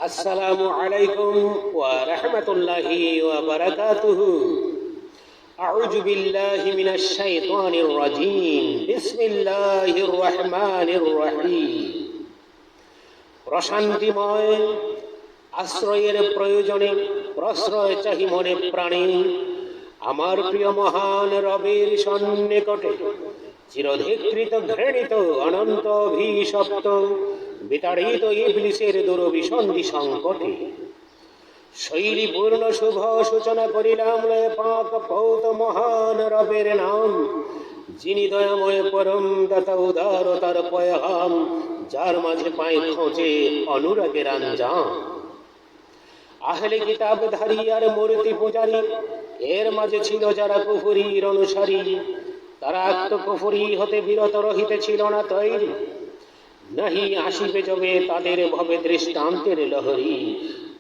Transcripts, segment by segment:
আসসালামু আলাইকুম ওয়া রাহমাতুল্লাহি ওয়া বারাকাতুহু। আউযু বিল্লাহি মিনাশ শাইতানির রাজীম। বিসমিল্লাহির রহমানির রহিম। প্রশান্তিময় আশ্রয়ের প্রয়োজনে প্রশ্রয় চাহি মনে প্রাণে, আমার প্রিয় মহান রবের সন্নিকটে চিরধিকৃত ঘৃণিত অনন্ত অভিশপ্ত বিতাড়িত ইবলিসের দুরভিসন্ধি সংকটে শৈলীপূর্ণ শুভ সূচনা করিলাম লয়ে পাক পৌত মহান রবের নাম, যিনি দয়াময় পরম দাতা উদারতার পয়গাম, যার মাঝে পায় খোঁজে অনুরাগের আঞ্জাম। আহলে কিতাবধারী আর মূর্তি পূজারী, এর মাঝে ছিল যারা কুফরীর অনুসারী, তারা আত্মকুফরি হতে বিরত রহিতে ছিল না তৈরি। নাহি আসিবে যবে তাদের ভবে দৃষ্টান্তের লহরী,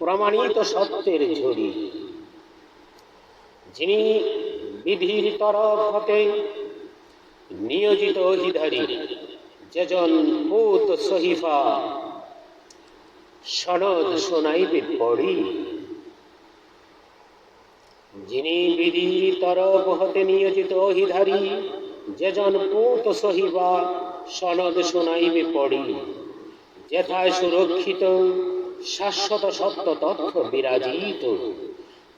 প্রমাণিত সত্যের ঝুড়ি। যিনি বিধির তরফ হতে নিয়োজিত অধিধারী, যেজন পুত সহিফা সনদ শোনাইবে পড়ি। যিনি বিধির তরফ হতে নিয়োজিত অধিধারী, যেজন পুত সহিফা সনদ শোনাইবে পড়ি। যেথায় সুরক্ষিত শাশ্বত সত্য তথ্য বিরাজিত,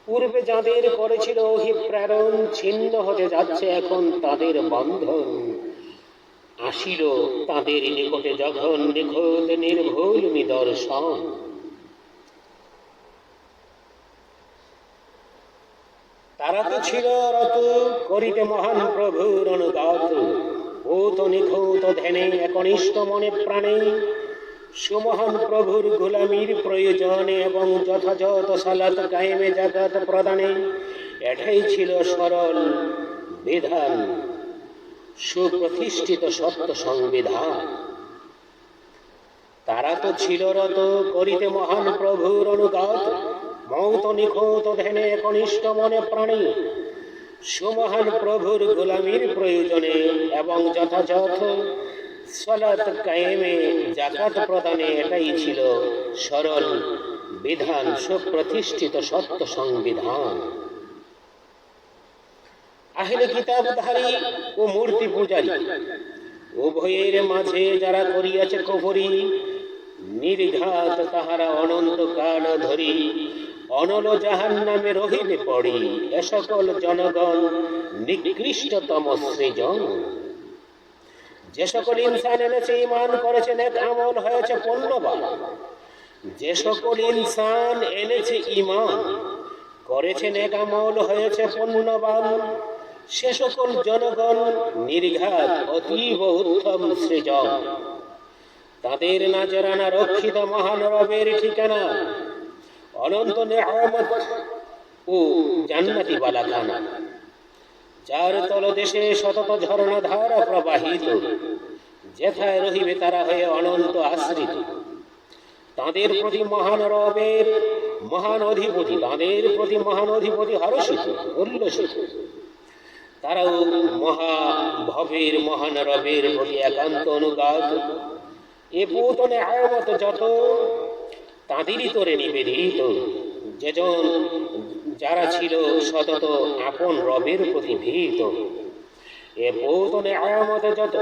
পূর্বে যাদের করেছিল অভিপ্রেরণ, ছিন্ন হতে যাচ্ছে এখন তাদের বন্ধন। আসিল তাদের নিকটে যখন নিখুঁত নির্ভুল নিদর্শন। তারা তো ছিল রত করিতে মহান প্রভুর অনুগত, ভূত নিখুঁত ধ্যানে একনিষ্ঠ মনে প্রাণে, সুমহান প্রভুর গোলামীর প্রয়োজনে এবং যথাযথ সালাত কায়েমে জাকাত প্রদানে। এটাই ছিল সরল বিধান, সুপ্রতিষ্ঠিত সত্য সংবিধান। তারা তো ছিল রত করিতে মহান প্রভুর অনুগত, মৌত নিখুঁত ধ্যানে একনিষ্ঠ মনে প্রাণে, সুমহান প্রভুর গোলামীর প্রয়োজনে এবং যথাযথ সালাত কায়েমে জাকাত প্রদানে। এটাই ছিল সরল বিধান, সুপ্রতিষ্ঠিত সত্য সংবিধান। আহলে কিতাবধারী ও মূর্তি পূজারী উভয়ের মাঝে যারা করিয়াছে কুফরি, নির্ঘাত তাহারা অনন্তকাল ধরি অনল জাহান্নামে রহিবে পড়ি। এ সকল জনগণ নিকৃষ্টতম সৃজন। যে সকল ইনসান এনেছে ঈমান করেছে, নেক আমল হয়েছে পুণ্যবান। যে সকল ইনসান এনেছে ঈমান করেছে, নেক আমল হয়েছে পুণ্যবান, সে সকল জনগণ নির্ঘাত অতীব উত্তম সৃজন। তাদের নাজরানা রক্ষিত মহান রবের ঠিকানা, অনন্ত নেয়ামত ও জান্নাতি বালাখানা, যার তলদেশে শতত ঝরনা ধারা প্রবাহিত। যেথায় রহিবে তারা হয়ে অনন্ত আশ্রিত। তাদের প্রতি মহান রবের মহান অধিপতি, তাদের প্রতি মহান অধিপতি হর্ষিত উল্লসিত। তারাও মহাভবের মহান রবের প্রতি একান্ত অনুগত। এ পুত নেয়ামত যত তাদেরই তোরে নিবেদিত, যেজন যারা ছিল সতত আপন রবের প্রতি ভীত। এ পুত নেয়ামত যত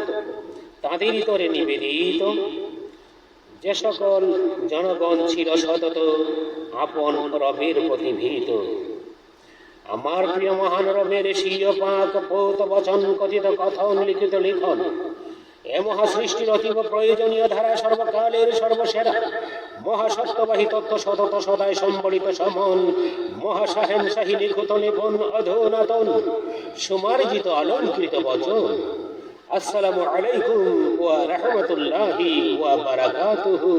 তাদেরই তোরে নিবেদিত, যে সকল জনগণ ছিল সতত আপন রবের প্রতি ভীত। আমার প্রিয় মহান রবের স্বীয় পাক পৌত বচন কথিত কথন লিখিত লিখন, এ মহাসৃষ্টির অতীব প্রয়োজনীয় ধারা, সর্বকালের সর্বসেরা মহাসত্যবাহী তত্ত্ব সতত সদায় সম্বলিত সমন, মহাসাহেনশাহী লিখিত নিপুণ অধুনাতন সুমার্জিত অলঙ্কৃত বচন। আসসালামু আলাইকুম ওয়া রাহমাতুল্লাহি ওয়া বারাকাতুহু।